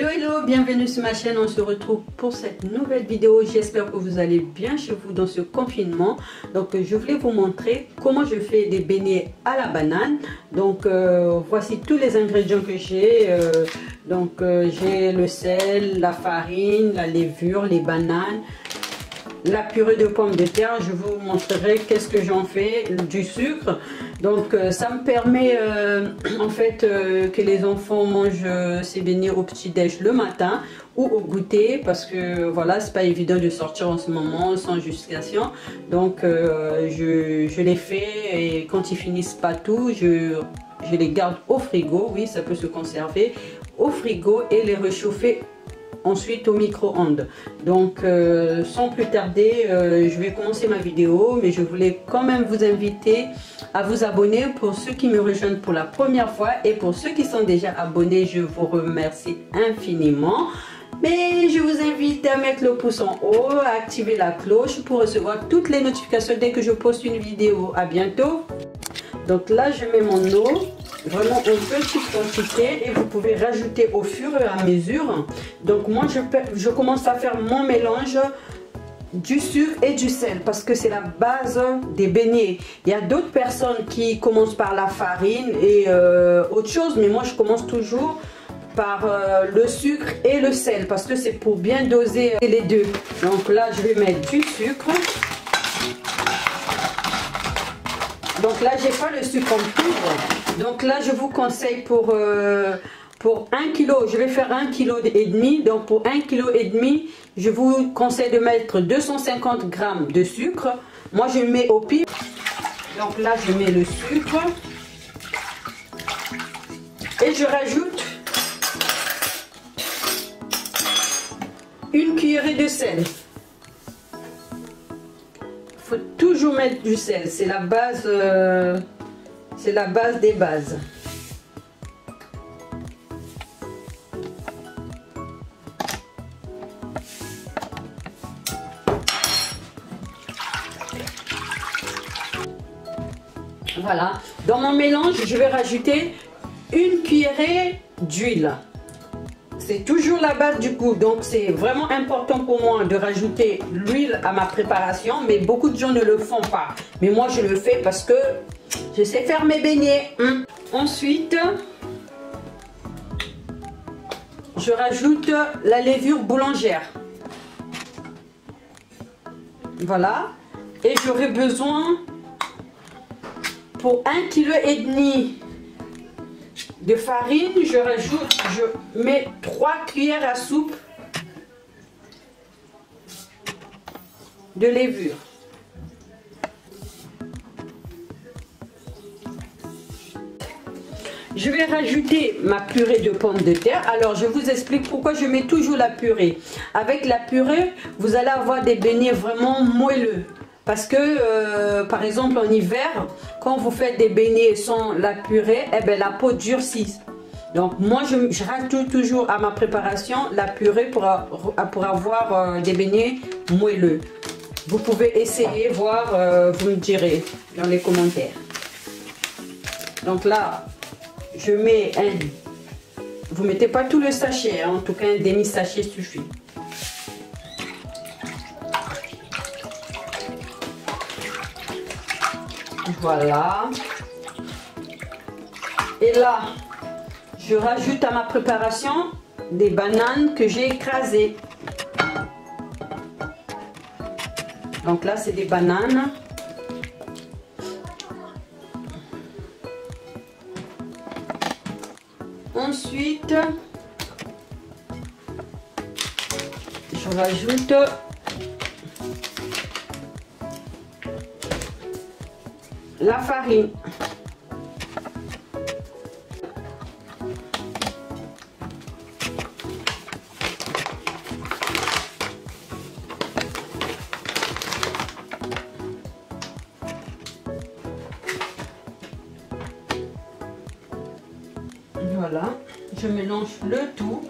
Hello hello, bienvenue sur ma chaîne, on se retrouve pour cette nouvelle vidéo. J'espère que vous allez bien chez vous dans ce confinement. Donc je voulais vous montrer comment je fais des beignets à la banane. Donc voici tous les ingrédients que j'ai. J'ai le sel, la farine, la levure, les bananes, la purée de pommes de terre. Je vous montrerai qu'est-ce que j'en fais, du sucre. Donc ça me permet en fait que les enfants mangent ces beignets au petit-déj le matin ou au goûter, parce que voilà, c'est pas évident de sortir en ce moment sans justification. Donc je les fais et quand ils finissent pas tout, je les garde au frigo. Oui, ça peut se conserver au frigo et les réchauffer ensuite au micro-ondes. Donc sans plus tarder, je vais commencer ma vidéo, mais je voulais quand même vous inviter à vous abonner pour ceux qui me rejoignent pour la première fois, et pour ceux qui sont déjà abonnés, je vous remercie infiniment. Mais je vous invite à mettre le pouce en haut, à activer la cloche pour recevoir toutes les notifications dès que je poste une vidéo. À bientôt. Donc là, je mets mon eau, vraiment en petite quantité, et vous pouvez rajouter au fur et à mesure. Donc moi, je commence à faire mon mélange du sucre et du sel, parce que c'est la base des beignets. Il y a d'autres personnes qui commencent par la farine et autre chose, mais moi je commence toujours par le sucre et le sel, parce que c'est pour bien doser les deux. Donc là, je vais mettre du sucre. Donc là, j'ai pas le sucre en poudre. Donc là, je vous conseille pour 1 kg, je vais faire 1,5 kg. Donc pour 1,5 kg, je vous conseille de mettre 250 g de sucre. Moi, je mets au pif. Donc là, je mets le sucre. Et je rajoute une cuillerée de sel. Faut toujours mettre du sel, c'est la base des bases. Voilà, dans mon mélange, je vais rajouter une cuillerée d'huile. C'est toujours la base du goût, donc c'est vraiment important pour moi de rajouter l'huile à ma préparation, mais beaucoup de gens ne le font pas. Mais moi je le fais parce que je sais faire mes beignets. Ensuite, je rajoute la levure boulangère. Voilà, et j'aurai besoin pour 1,5 kg de farine, je mets 3 cuillères à soupe de levure. Je vais rajouter ma purée de pommes de terre. Alors je vous explique pourquoi je mets toujours la purée. Avec la purée, vous allez avoir des beignets vraiment moelleux. Parce que, par exemple, en hiver, quand vous faites des beignets sans la purée, eh ben, la peau durcit. Donc, moi, je rajoute toujours à ma préparation la purée pour avoir des beignets moelleux. Vous pouvez essayer, voir, vous me direz dans les commentaires. Donc là, je mets vous ne mettez pas tout le sachet, hein, en tout cas un demi-sachet suffit. Voilà. Et là, je rajoute à ma préparation des bananes que j'ai écrasées. Donc là, c'est des bananes. Ensuite, je rajoute la farine. Voilà, je mélange le tout.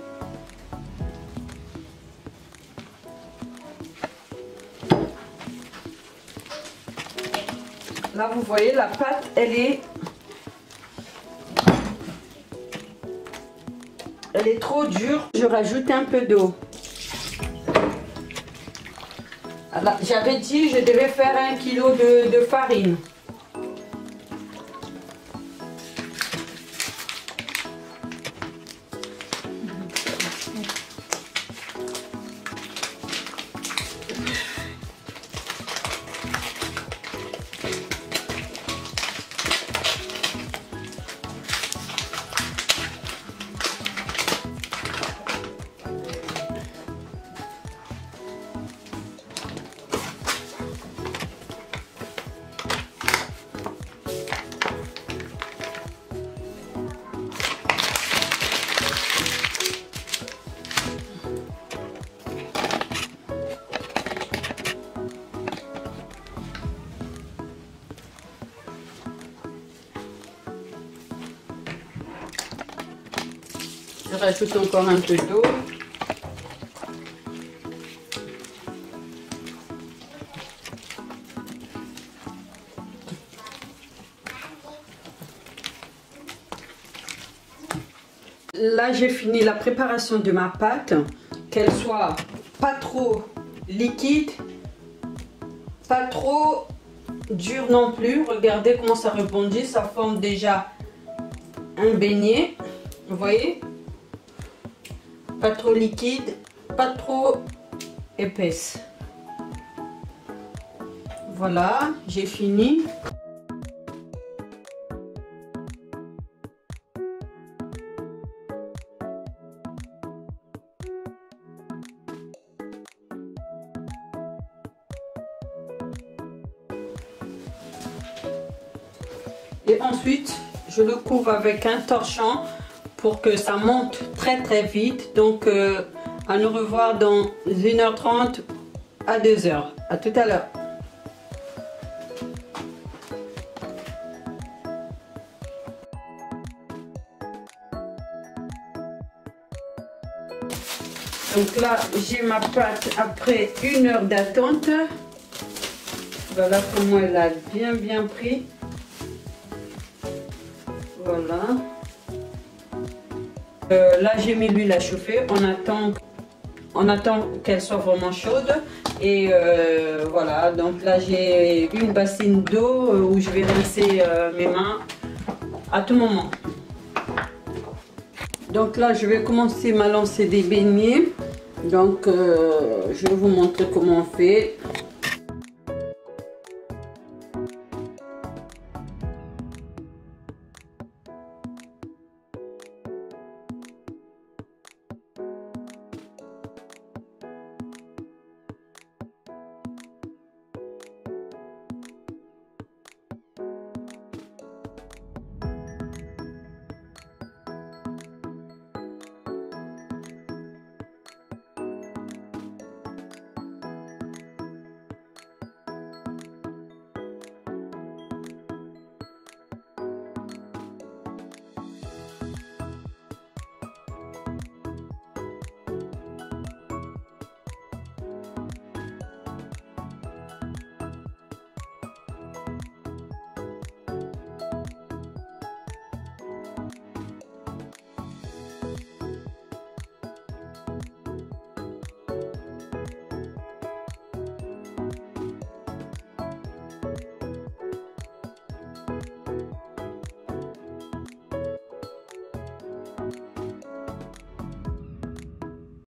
Là, vous voyez, la pâte, elle est elle est trop dure. Je rajoute un peu d'eau. J'avais dit que je devais faire 1 kg de farine. Je rajoute encore un peu d'eau. Là, j'ai fini la préparation de ma pâte, qu'elle soit pas trop liquide, pas trop dure non plus. Regardez comment ça rebondit, ça forme déjà un beignet. Vous voyez? Pas trop liquide, pas trop épaisse. Voilà, j'ai fini. Et ensuite, je le couvre avec un torchon pour que ça monte très vite. Donc, à nous revoir dans 1h30 à 2h. À tout à l'heure. Donc là, j'ai ma pâte après 1 heure d'attente. Voilà comment elle a bien pris. Voilà. Là, j'ai mis l'huile à chauffer. On attend qu'elle soit vraiment chaude. Et voilà. Donc là, j'ai une bassine d'eau où je vais rincer mes mains à tout moment. Donc là, je vais commencer ma lancée des beignets. Donc, je vais vous montrer comment on fait.